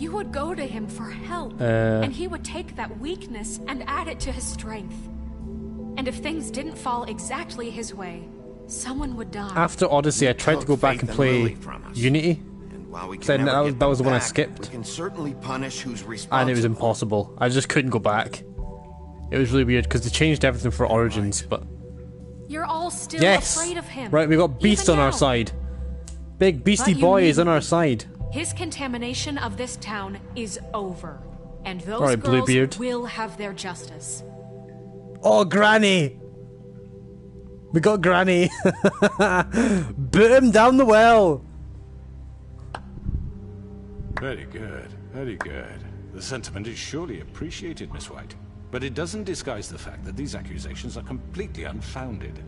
You would go to him for help, and he would take that weakness and add it to his strength. And if things didn't fall exactly his way, someone would die. After Odyssey, I tried to go back and play Unity. Then that was the one I skipped. We can certainly punish who's responsible. And it was impossible. I just couldn't go back. It was really weird because they changed everything for Origins, but... You're all still afraid of him. Right, we got Beast on our side. Big Beastie Boy is on our side. His contamination of this town is over. And those Alright, girls Bluebeard. will have their justice. Oh, Granny! We got Granny. Boot him down the well. Very good, very good. The sentiment is surely appreciated, Miss White. But it doesn't disguise the fact that these accusations are completely unfounded.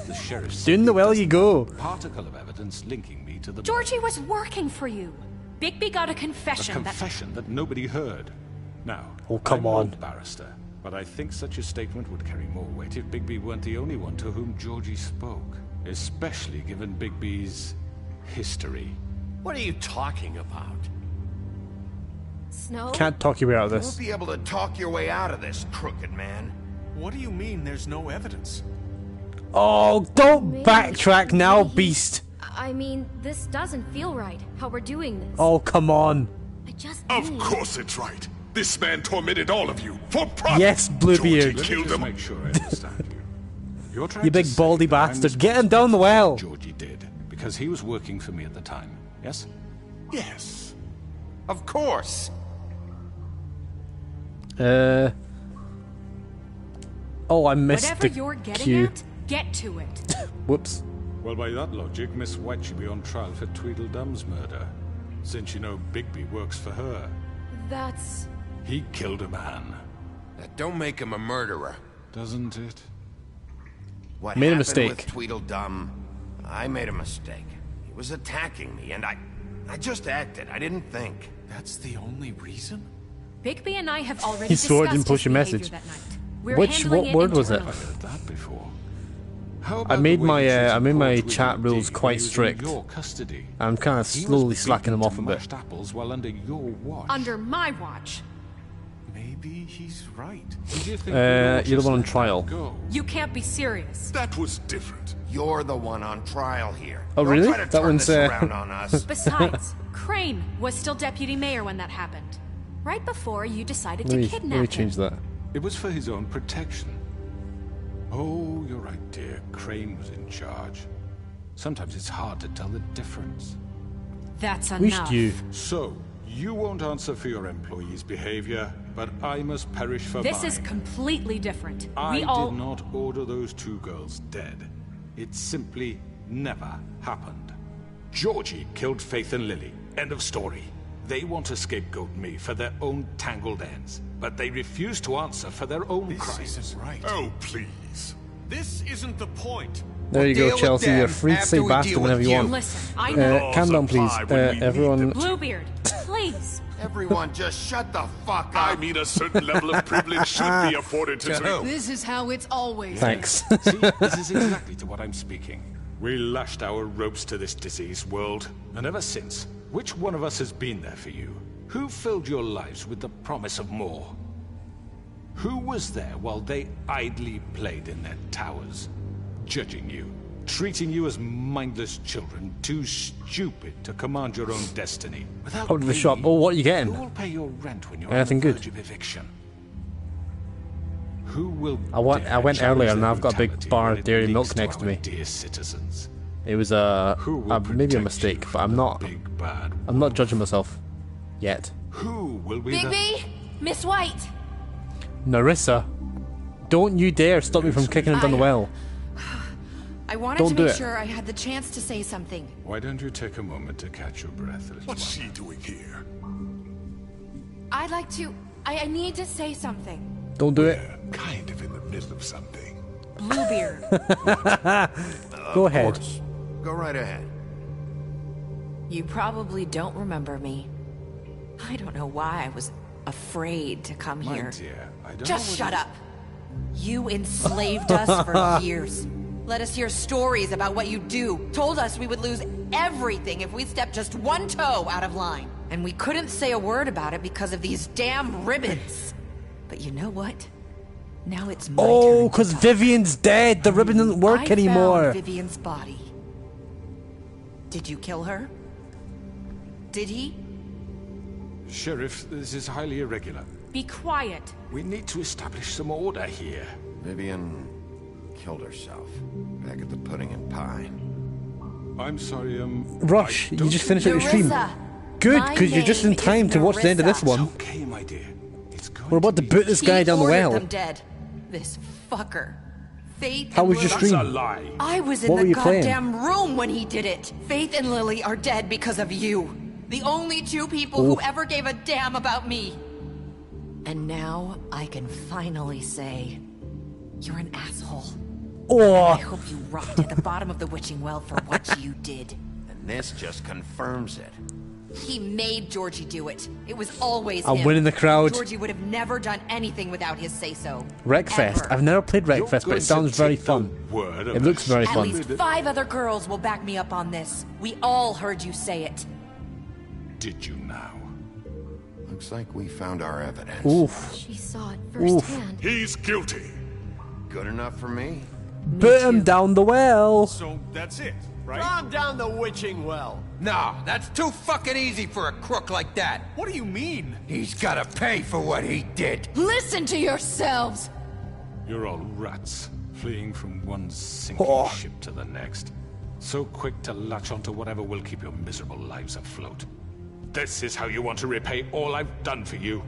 The sheriff Down the well you go. Particle of evidence linking me to the... Georgie was working for you. Bigby got a confession. A confession that nobody heard. Now, oh, come I'm on, no barrister, but I think such a statement would carry more weight if Bigby weren't the only one to whom Georgie spoke, especially given Bigby's history. What are you talking about? Snow? Can't talk your way out of You this. won't be able to talk your way out of this, crooked man. What do you mean there's no evidence? Oh, don't backtrack now, Beast. I mean, this doesn't feel right, how we're doing this. Oh, come on. I just Of course it's right. This man tormented all of you for profit. Yes, Bluebeard. Georgie killed him. Make sure I understand you. You're trying You to big say baldy that I'm bastard. Get him down the responsible well. for what Georgie did because he was working for me at the time. Yes? Yes. Of course. Oh, I missed Whatever the you're getting cue. at, get to it. Whoops. Well, by that logic, Miss White should be on trial for Tweedledum's murder, since you know Bigby works for her. That's... He killed a man. That don't make him a murderer. Doesn't it? What Made a happened mistake. with Tweedledum? I made a mistake. He was attacking me, and I just acted. I didn't think. That's the only reason? Bigby and I have already He swore it discussed didn't push his a behavior message. that night. We're What handling word was it? internally. I've heard that before. How I about made the way my you treated I made my poor chat Tweedledee rules when quite he was in strict. your custody? I'm kind of He was slowly slacking them beaten off a to bit. mashed apples while under your watch. Under my watch. Maybe he's right. Did you think we all You're the just one on let that trial. go? You can't be serious. That was different. You're the one on trial here. Oh, Don't really? try to That turn one's, this around on us. Besides, Crane was still deputy mayor when that happened. Right before you decided to Let kidnap me change him. that. It was for his own protection. Oh, you're right, dear. Crane was in charge. Sometimes it's hard to tell the difference. That's Wished enough. you. So, you won't answer for your employees' behavior, but I must perish for This mine. is completely different. I We all... did not order those two girls dead. It simply never happened. Georgie killed Faith and Lily. End of story. They want to scapegoat me for their own tangled ends, but they refuse to answer for their own crimes. This isn't right. Oh, please. This isn't the point. There you Deal go, with Chelsea. them You're free to after say we bastard deal with whenever you you. want. Listen, I know... Calm down, please. Laws apply when we need Everyone. Bluebeard, please. Everyone, just shut the fuck I up. mean, a certain level of privilege should be afforded to two. This is how it's always Thanks. See, this is exactly to what I'm speaking. We lashed our ropes to this diseased world, and ever since, which one of us has been there for you? Who filled your lives with the promise of more? Who was there while they idly played in their towers, judging you, treating you as mindless children, too stupid to command your own destiny? Without Out of the me, shop. Oh, what are you who getting? will pay your rent when you're Anything on the good? verge of eviction? Who will I went dare earlier challenge and their I've got a big brutality bar when of it Dairy leaks Milk to next to our me. dear citizens? It was Who will maybe a protect mistake, you but I'm from not. the big bad I'm not judging myself yet. Who will be the... Bigby, Miss White. Narissa, don't you dare stop me from kicking him down the well. I wanted Don't to do make it. sure I had the chance to say something. Why don't you take a moment to catch your breath a little What's while? she doing here? I'd like to... I need to say something. Don't do it. We're kind of in the middle of something. Bluebeard. Go Of ahead. course. Go right ahead. You probably don't remember me. I don't know why I was afraid to come My here. dear, I don't Just know shut whether- up. You enslaved us for years. Let us hear stories about what you do. Told us we would lose everything if we stepped just one toe out of line. And we couldn't say a word about it because of these damn ribbons. But you know what? Now it's my turn. Oh, because Vivian's dead. The ribbon doesn't work anymore. I found Vivian's body. Did you kill her? Did he? Sheriff, this is highly irregular. Be quiet. We need to establish some order here. Vivian killed herself back at the Pudding and Pie. I'm sorry, Rush, you just finished out your stream. Good, because you're just in time to watch the end of this one. Okay, my dear. It's going We're about to boot this guy down the well. Them dead. This fucker. Faith. How was your stream? That's a lie. I was in the goddamn room when he did it. Faith and Lily are dead because of you. The only two people who ever gave a damn about me. And now I can finally say, you're an asshole. Oh. I hope you rot at the bottom of the witching well for what you did. And this just confirms it. He made Georgie do it. It was always him. I'm winning the crowd. Georgie would have never done anything without his say-so. Wreckfest. I've never played Wreckfest, but it sounds very fun. It looks very fun. At least 5 other girls will back me up on this. We all heard you say it. Did you now? Looks like we found our evidence. Oof. She saw it firsthand. He's guilty. Good enough for me? Put him down the well. So that's it, right? Calm down the witching well. No, that's too fucking easy for a crook like that. What do you mean? He's gotta pay for what he did. Listen to yourselves! You're all rats, fleeing from one sinking ship to the next. So quick to latch onto whatever will keep your miserable lives afloat. This is how you want to repay all I've done for you?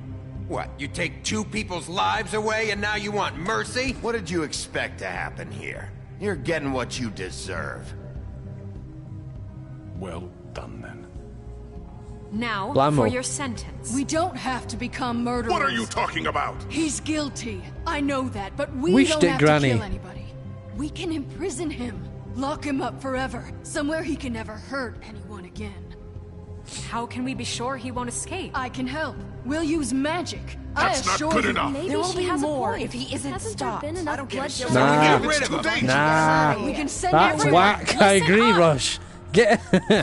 What, you take 2 people's lives away and now you want mercy? What did you expect to happen here? You're getting what you deserve. Well done, then. Now, for your sentence. We don't have to become murderers. What are you talking about? He's guilty. I know that, but we don't have to kill anybody. We can imprison him. Lock him up forever. Somewhere he can never hurt anyone again. How can we be sure he won't escape? I can help. We'll use magic. That's not good enough. There will be more if he isn't stopped. I don't get it. Nah. Get rid of him. Nah. We can send That's everyone. whack. I agree, Rush. Get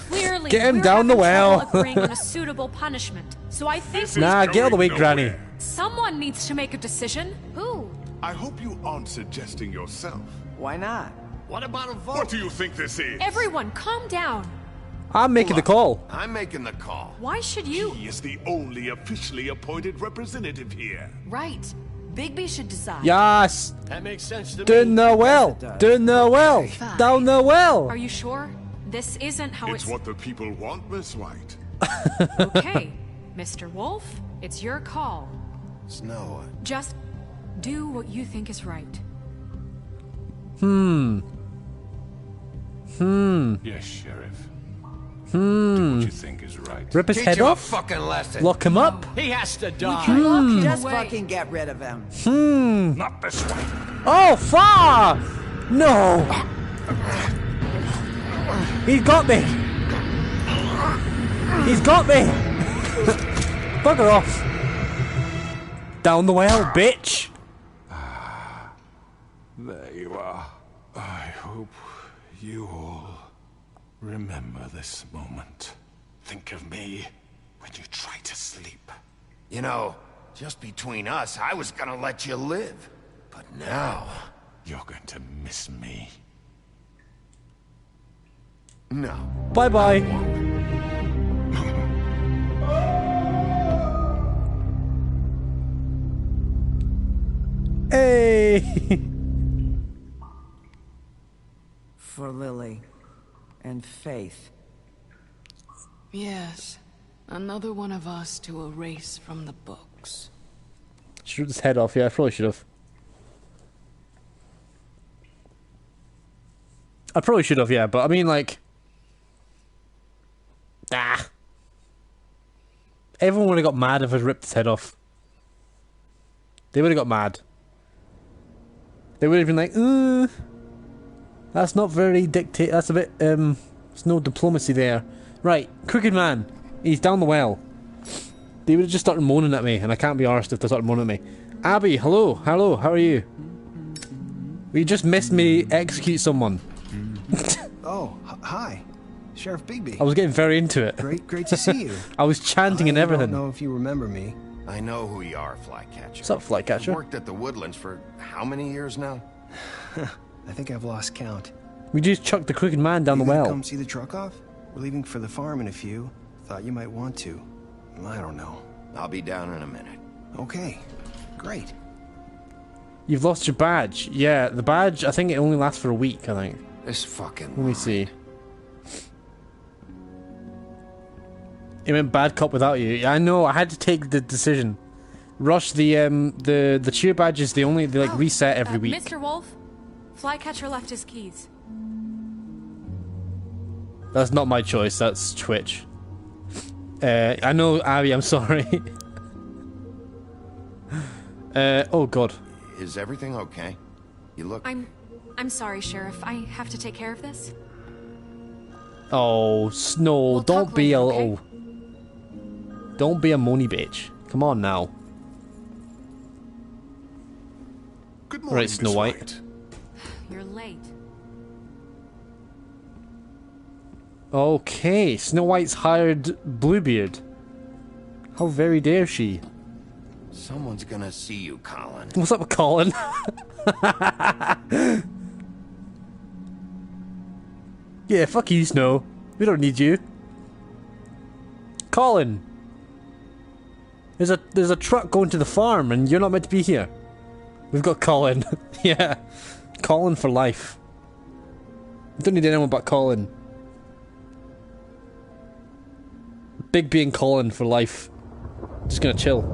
Clearly, get him we're down the having well. trouble agreeing on a suitable punishment. So I think Nah, get out of the way, Granny. someone needs to make a decision. Who? I hope you aren't suggesting yourself. Why not? What about a vote? What do you think this is? Everyone, calm down. I'm making the call. I'm making the call. Why should you? He is the only officially appointed representative here. Right. Bigby should decide. Yes. That makes sense to me. Down the well. Down the well. Down the well. Are you sure? This isn't how It's what the people want, Miss White. Okay, Mr. Wolf, it's your call. Snow. Just do what you think is right. Yes, Sheriff. Do what you think is right. Rip his Teach head him a off. fucking lesson. Lock him up. He has to die. Just fucking get rid of him. Not this way. Oh, far! No! He's got me! He's got me! Bugger off! Down the well, bitch! There you are. I hope you all remember this moment. Think of me when you try to sleep. You know, just between us, I was gonna let you live. But now... You're going to miss me. No. Bye-bye. Hey! For Lily. And Faith. Yes. Another one of us to erase from the books. Shoot his head off, yeah, I probably should have. I probably should have, yeah, but I mean, like... Everyone would have got mad if I ripped his head off. They would have got mad. They would have been like, that's not very dictate. That's a bit, there's no diplomacy there. Right, Crooked Man. He's down the well. They would have just started moaning at me, and I can't be arsed if they started moaning at me. Abby, hello, hello, how are you? You just missed me execute someone. Oh, hi. Sheriff Bigby. I was getting very into it. Great to see you. I was chanting and everything. I don't know if you remember me. I know who you are, Flycatcher. What's up, Flycatcher? You've worked at the Woodlands for how many years now? I think I've lost count. We just chucked the crooked man down the well. Come see the truck off? We're leaving for the farm in a few. Thought you might want to. I don't know. I'll be down in a minute. Okay, great. You've lost your badge. Yeah, the badge, I think it only lasts for a week, I think. This fucking Let me see. It went bad cop without you. Yeah, I know, I had to take the decision. Rush, the cheer badges, they like reset every week. Mr. Wolf, Flycatcher left his keys. That's not my choice, that's Twitch. I know, Abby, I'm sorry. Oh god. Is everything okay? You look... I'm sorry, Sheriff. I have to take care of this. Oh, Snow, We'll don't talk be later, a... okay? Oh. Don't be a money bitch. Come on now. Good morning, Right, Snow Miss White. You're late. Okay, Snow White's hired Bluebeard. How very dare she? Someone's gonna see you, Colin. What's up with Colin? Yeah, fuck you, Snow. We don't need you. Colin! There's a truck going to the farm and you're not meant to be here. We've got Colin. Yeah. Colin for life. We don't need anyone but Colin. Bigby and Colin for life. Just gonna chill.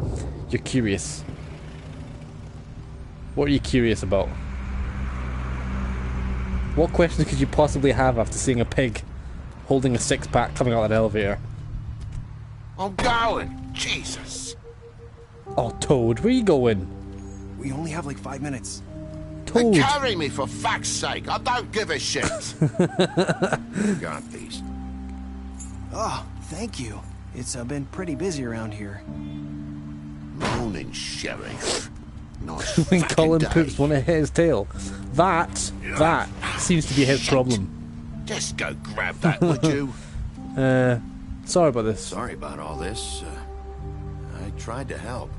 You're curious. What are you curious about? What questions could you possibly have after seeing a pig holding a six-pack coming out of an elevator? I'm going. Jesus. Oh, Toad, where you going? We only have like 5 minutes. Toad. They carry me for fuck's sake. I don't give a shit. Got these. Oh, thank you. It's been pretty busy around here. Morning, Sheriff. Nice When fucking Colin day. poops one of his tail. That seems to be his problem. Just go grab that, would you? Sorry about this. Sorry about all this. I tried to help.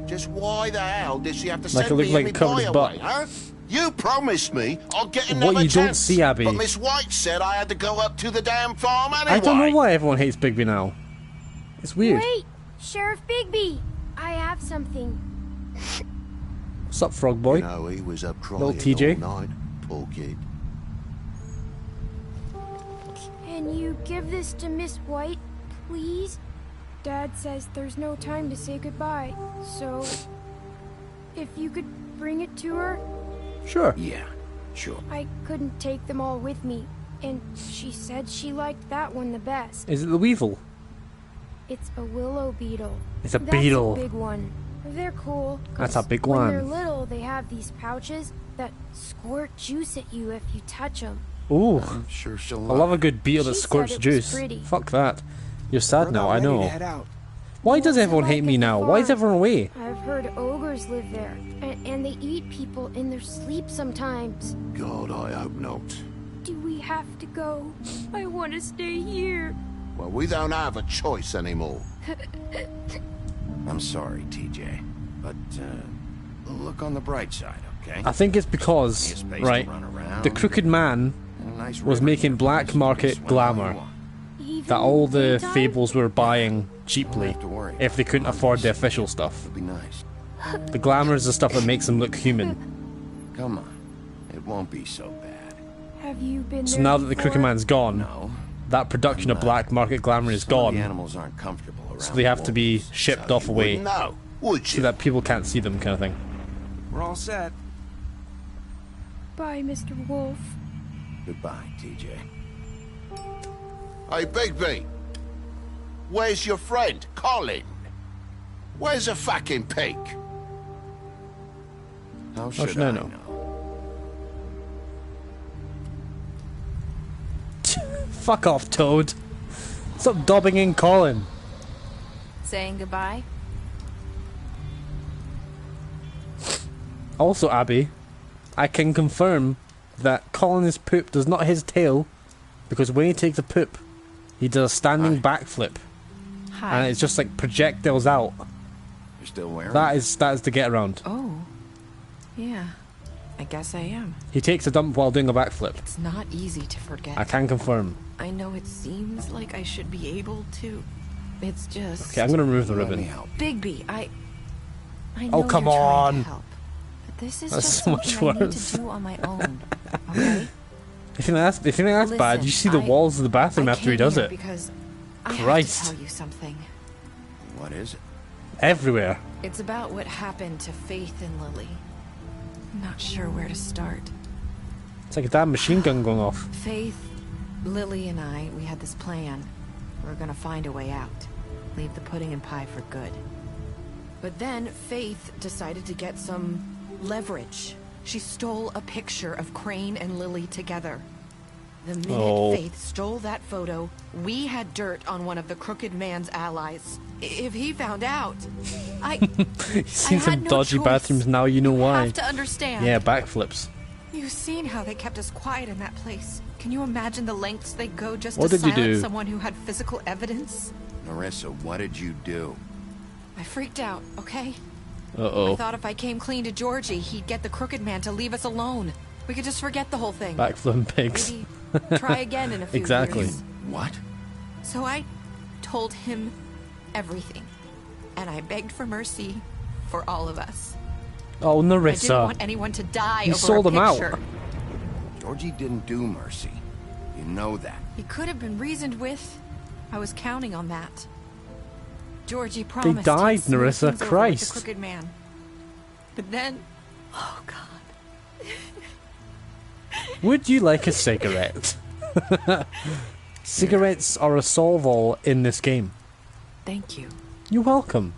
Just why the hell did she have to Like send it me looked and like me covered boy his butt. away, huh? You promised me I'll get What another you chance. don't see, Abby. But Miss White said I had to go up to the damn farm anyway. I don't know why everyone hates Bigby now. It's weird. Wait! Sheriff Bigby! I have something. What's up, Frog Boy? You know, he was up crying Little TJ. all night. Poor kid. Can you give this to Miss White, please? Dad says there's no time to say goodbye, so... if you could bring it to her? Sure. Yeah, sure. I couldn't take them all with me, and she said she liked that one the best. Is it the Weevil? It's a willow beetle. It's a That's beetle. a big one. They're cool. That's a big When one. they're little, they have these pouches that squirt juice at you if you touch them. Ooh. I'm sure she'll I love a good beetle that She said squirts it was juice. pretty. Fuck that. You're sad We're now, about I ready to know. head out. Why does What's it everyone like hate me at the now? Why is farm? everyone away? I've heard ogres live there, and they eat people in their sleep sometimes. God, I hope not. Do we have to go? I want to stay here. Well, we don't have a choice anymore. I'm sorry, TJ, but look on the bright side, okay? I think it's because, Plenty of space to right, run around, the crooked man and a nice was river making here black for us to market swim glamour. when we want. Even That all in the the daytime? Fables were buying cheaply Don't have to worry if they couldn't afford the official stuff. It'll be nice. The glamour is the stuff that makes them look human. Come on, it won't be so bad. Have you been So there now that the before? crooked man's gone, No, that production of black market glamour is some of the gone, animals aren't comfortable around. so they have to be shipped off away No, would so you? that people can't see them, kind of thing. We're all set. Bye, Mr. Wolf. Goodbye, TJ. Hey, Bigby. Where's your friend, Colin? Where's the fucking pig? How should should I I know? know? Fuck off, Toad. Stop dobbing in Colin. Saying goodbye? Also, Abby, I can confirm that Colin's poop does not his tail Because when he takes a poop, he does a standing backflip. Hi. And it's just like projectiles out. You're still wearing that is the get around. Oh. Yeah. I guess I am. He takes a dump while doing a backflip. It's not easy to forget. I can confirm. I know it seems like I should be able to. It's just... Okay, I'm gonna remove the ribbon. Bigby, I know oh, come you're trying on! to help, but this is That's just so much something I need worse. to do on my own. Okay? If you think that's bad, you see the walls of the bathroom after he does it. Because Christ. I have to tell you something. What is it? Everywhere. It's about what happened to Faith and Lily. I'm not sure where to start. It's like a damn machine gun going off. Faith, Lily, and we had this plan. We were gonna find a way out. Leave the pudding and pie for good. But then Faith decided to get some leverage. She stole a picture of Crane and Lily together. The minute Faith stole that photo, we had dirt on one of the Crooked Man's allies. If he found out, You've seen some dodgy bathrooms now, you know why. You have to understand. Yeah, backflips. You've seen how they kept us quiet in that place. Can you imagine the lengths they go just What to did you silence do? someone who had physical evidence? Narissa, what did you do? I freaked out, okay? Uh-oh. I thought if I came clean to Georgie, he'd get the Crooked Man to leave us alone. We could just forget the whole thing. Backflipping pigs. Maybe try again in a few exactly. years. What? So I told him everything. And I begged for mercy for all of us. Oh, Narissa. I didn't want anyone to die You over sold a him out. picture. Georgie didn't do mercy. You know that. He could have been reasoned with. I was counting on that. Georgie promised died, he'd smooth Narissa. things over with the Christ. Crooked Man. But then, oh God. Would you like a cigarette? Cigarettes are a solve-all in this game. Thank you. You're welcome.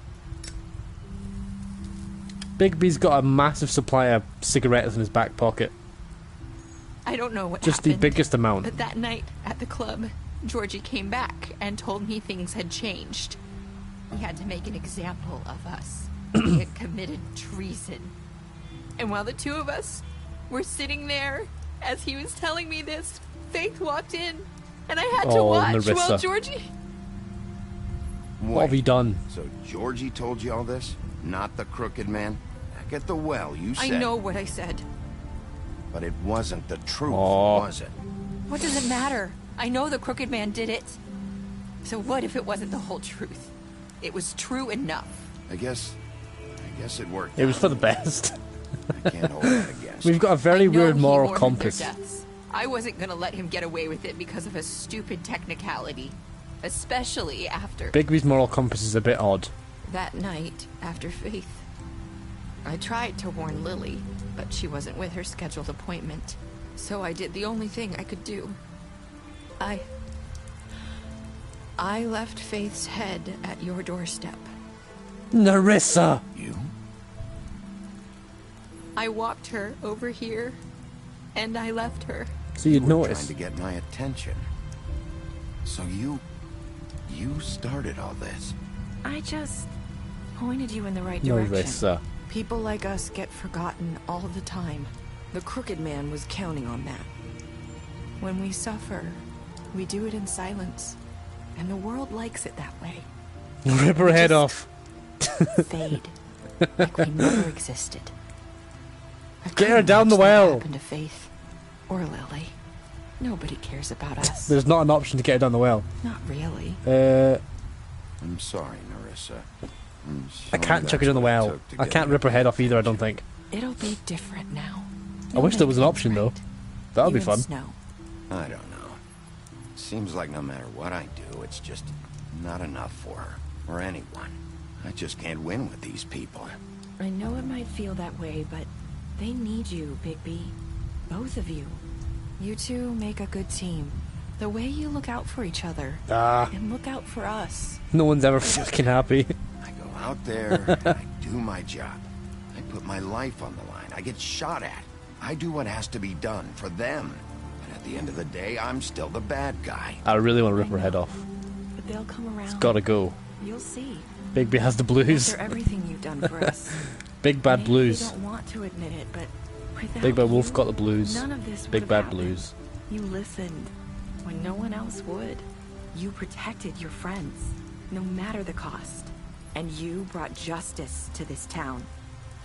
Bigby's got a massive supply of cigarettes in his back pocket. I don't know what Just happened. the biggest amount. But that night at the club, Georgie came back and told me things had changed. He had to make an example of us. We had committed treason. And while the two of us were sitting there, as he was telling me this, Faith walked in, and I had to watch Narissa. while Georgie... What have you done? So Georgie told you all this? Not the Crooked Man? Back at the well, you said... I know what I said. But it wasn't the truth, was it? What does it matter? I know the Crooked Man did it. So what if it wasn't the whole truth? It was true enough. I guess it worked. It was for the best. I can't hold that against We've got a very I know weird he moral ordered compass. their deaths. I wasn't gonna let him get away with it because of a stupid technicality. Especially after... Bigby's moral compass is a bit odd. That night, after Faith, I tried to warn Lily, but she wasn't with her scheduled appointment. So I did the only thing I could do. I left Faith's head at your doorstep. Narissa! You? I walked her over here, and I left her. So you'd were notice. trying to get my attention. So you started all this. I just pointed you in the right direction. Narissa. People like us get forgotten all the time. The Crooked Man was counting on that. When we suffer, we do it in silence. And the world likes it that way. Rip her head off. Fade. Like we never existed. Get her down the well. Happened to Faith or Lily. Nobody cares about us. There's not an option to get her down the well. Not really. I'm sorry, Narissa. I can't chuck her down the well. I can't rip her head off either, I don't think. It'll be different now. I wish there was an option though. That would be fun. I don't know. Seems like no matter what I do, it's just not enough for her or anyone. I just can't win with these people. I know it might feel that way, but they need you, Bigby. Both of you. You two make a good team. The way you look out for each other. And look out for us. No one's ever fucking happy. I go out there, and I do my job. I put my life on the line. I get shot at. I do what has to be done for them. And at the end of the day, I'm still the bad guy. I really want to rip her head off. But they'll come around. It's gotta go. You'll see. Bigby has the blues. After everything you've done for us. Big bad Maybe blues. They don't want to admit it, but without Big bad wolf you, got the blues. None of this Big would bad have blues. happened. You listened. when no one else would. You protected your friends, no matter the cost. And you brought justice to this town.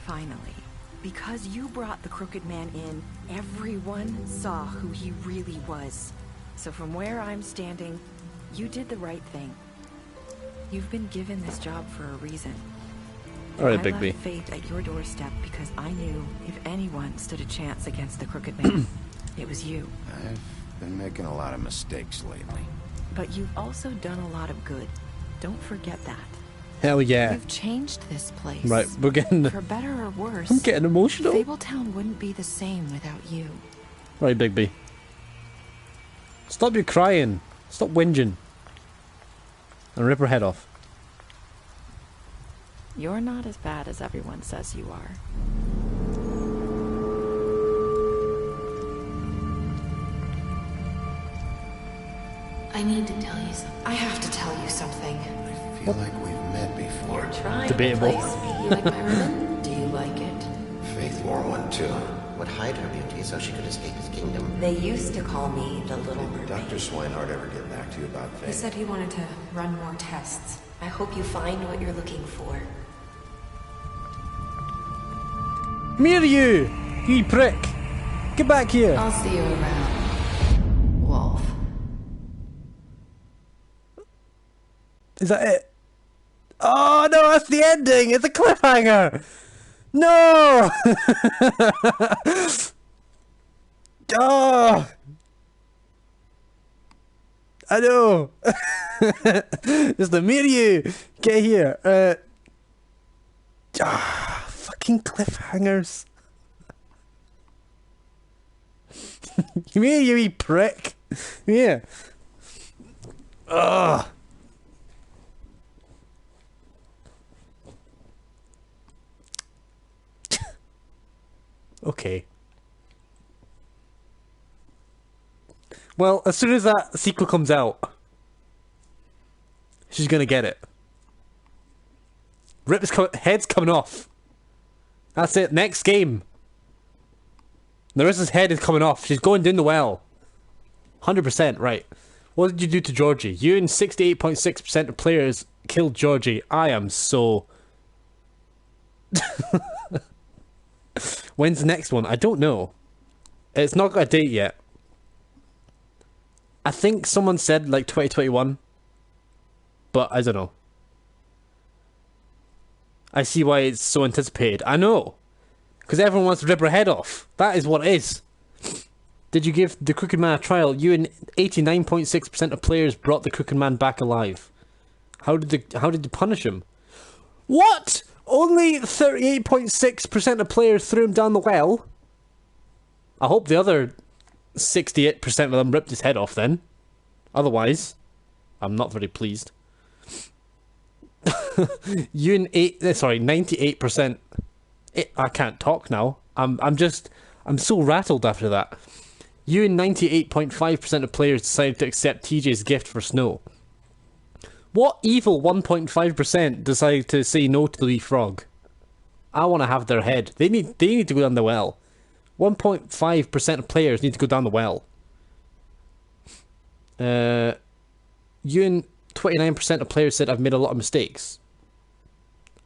Finally. Because you brought the Crooked Man in, everyone saw who he really was. So from where I'm standing, you did the right thing. You've been given this job for a reason. Alright, Bigby. I left Faith at your doorstep because I knew if anyone stood a chance against the Crooked Man, it was you. I've been making a lot of mistakes lately. But you've also done a lot of good. Don't forget that. Hell yeah. You've changed this place. Right, we're getting... For better or worse. I'm getting emotional. Fabletown wouldn't be the same without you. Right, Bigby. Stop your crying. Stop whinging. And rip her head off. You're not as bad as everyone says you are. I need to tell you something. I have to tell you something. I feel like we've met before. You're trying Debatable. to place me. You like my ribbon? Do you like it? Faith wore one too. Would hide her beauty so she could escape his kingdom. They used to call me the Little Did Mermaid. Dr. Swinehart ever get back to you about Faith? He said he wanted to run more tests. I hope you find what you're looking for. Come here, you prick. Get back here. I'll see you around, Wolf. Is that it? Oh no, that's the ending. It's a cliffhanger. No. Oh. I know. Just the me and you. Get here. Fucking cliffhangers. Come here, you wee prick. Yeah. Ugh. Okay. Well, as soon as that sequel comes out, she's gonna get it. Head's coming off. That's it. Next game. Larissa's head is coming off. She's going down the well. 100% right. What did you do to Georgie? You and 68.6% of players killed Georgie. I am so... When's the next one? I don't know. It's not got a date yet. I think someone said like 2021. But I don't know. I see why it's so anticipated. I know. Because everyone wants to rip her head off. That is what it is. Did you give the Crooked Man a trial? You and 89.6% of players brought the Crooked Man back alive. How did you punish him? What? Only 38.6% of players threw him down the well? I hope the other 68% of them ripped his head off then. Otherwise, I'm not very pleased. You and 98%. I can't talk now. I'm so rattled after that. You and 98.5% of players decided to accept TJ's gift for Snow. What evil 1.5% decided to say no to the wee frog? I want to have their head. They need to go down the well. 1.5% of players need to go down the well. You and 29% of players said I've made a lot of mistakes.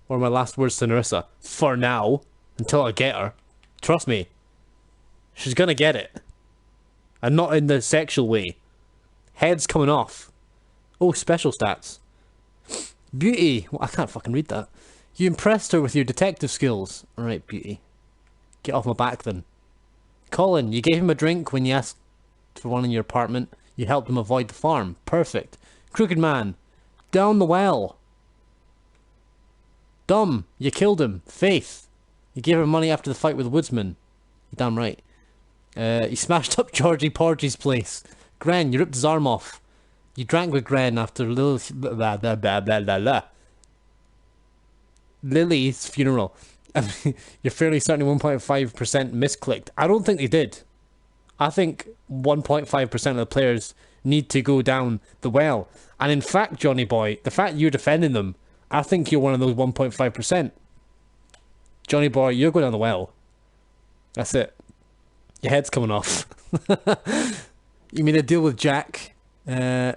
Or my last words to Narissa. For now. Until I get her. Trust me. She's gonna get it. And not in the sexual way. Head's coming off. Oh, special stats. Beauty. Well, I can't fucking read that. You impressed her with your detective skills. Alright, Beauty. Get off my back then. Colin, you gave him a drink when you asked for one in your apartment. You helped him avoid the farm. Perfect. Crooked Man. Down the well. Dumb. You killed him. Faith. You gave her money after the fight with Woodsman. You're damn right. You smashed up Georgie Porgy's place. Gren, you ripped his arm off. You drank with Gren after Lily's funeral. You're fairly certain 1.5% misclicked. I don't think they did. I think 1.5% of the players need to go down the well. And in fact, Johnny Boy, the fact you're defending them, I think you're one of those 1.5%. Johnny Boy, you're going down the well. That's it. Your head's coming off. You made a deal with Jack. You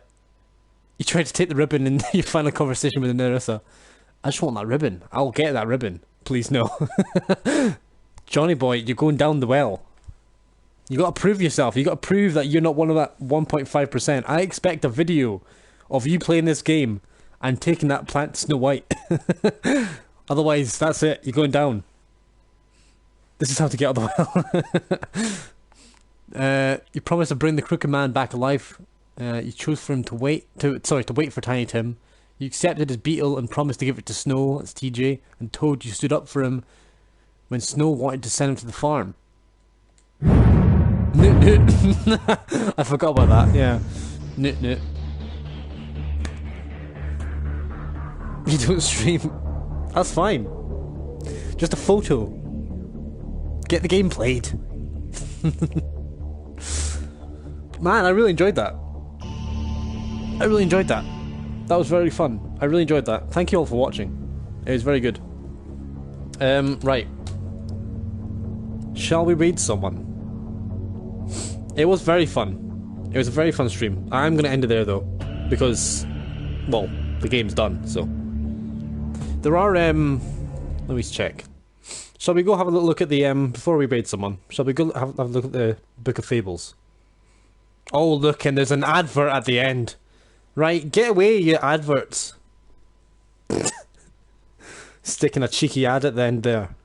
tried to take the ribbon in your final conversation with Nerissa. I just want that ribbon. I'll get that ribbon. Please no. Johnny boy, you're going down the well. You got to prove yourself. You got to prove that you're not one of that 1.5%. I expect a video of you playing this game and taking that plant to Snow White. Otherwise, that's it. You're going down. This is how to get out of the well. You promised to bring the crooked man back alive. You chose for him to wait for Tiny Tim. You accepted his beetle and promised to give it to Snow, that's TJ, and Toad, you stood up for him when Snow wanted to send him to the farm. Nut nut. I forgot about that, yeah. Nut nut. You don't stream. That's fine. Just a photo. Get the game played. Man, I really enjoyed that. I really enjoyed that. That was very fun. I really enjoyed that. Thank you all for watching. It was very good. Right. Shall we raid someone? It was very fun. It was a very fun stream. I'm gonna end it there though, because, well, the game's done. So there are let me check. Shall we go have a little look at the before we raid someone? Shall we go have a look at the Book of Fables? Oh look, and there's an advert at the end. Right, get away, you adverts. Sticking a cheeky ad at the end there.